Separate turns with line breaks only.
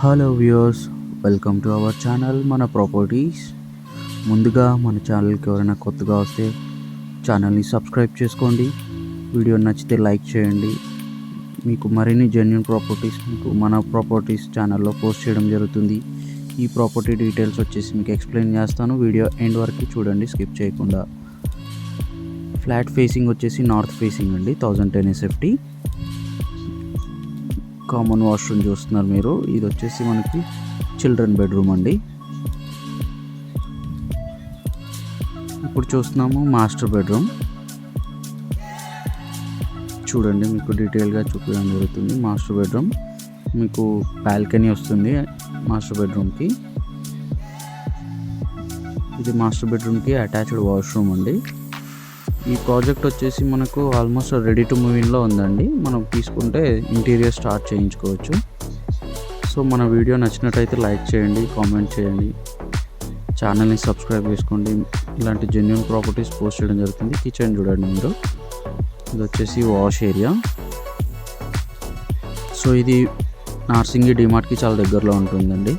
Hello viewers, welcome to our channel మన properties. ముందుగా మన ఛానల్కి ఎవరైనా కొత్తగా వస్తే ఛానల్ని సబ్స్క్రైబ్ చేసుకోండి. వీడియో నచ్చితే లైక్ చేయండి. మీకు మరిన్ని జెన్యూన్ ప్రాపర్టీస్ మీకు మన ప్రాపర్టీస్ ఛానల్లో పోస్ట్ చేయడం జరుగుతుంది. ఈ ప్రాపర్టీ డీటెయిల్స్ వచ్చేసి మీకు ఎక్స్ప్లెయిన్ చేస్తాను. వీడియో ఎండ్ వరకు చూడండి, స్కిప్ చేయకుండా. ఫ్లాట్ ఫేసింగ్ వచ్చేసి నార్త్ ఫేసింగ్ అండి, 1010 SFT. కామన్ వాష్రూమ్ చూస్తున్నారు మీరు. ఇది వచ్చేసి మనకి చిల్డ్రన్ బెడ్రూమ్ అండి. ఇప్పుడు చూస్తున్నాము మాస్టర్ బెడ్రూమ్. చూడండి, మీకు డీటెయిల్గా చూపించడం జరుగుతుంది. మాస్టర్ బెడ్రూమ్ మీకు బాల్కనీ వస్తుంది మాస్టర్ బెడ్రూమ్కి. ఇది మాస్టర్ బెడ్రూమ్కి అటాచ్డ్ వాష్రూమ్ అండి. ఈ ప్రాజెక్ట్ వచ్చేసి మనకు ఆల్మోస్ట్ రెడీ టు మూవ్ ఇన్లో ఉందండి. మనం తీసుకుంటే ఇంటీరియర్ స్టార్ట్ చేయించుకోవచ్చు. సో మన వీడియో నచ్చినట్టయితే లైక్ చేయండి, కామెంట్ చేయండి, ఛానల్ని సబ్స్క్రైబ్ చేసుకోండి. ఇలాంటి జెన్యూన్ ప్రాపర్టీస్ పోస్ట్ చేయడం జరుగుతుంది. కిచెన్ చూడండి మీరు. ఇది వచ్చేసి వాష్ ఏరియా. సో ఇది నార్సింగి డిమార్ట్కి చాలా దగ్గరలో ఉంటుందండి.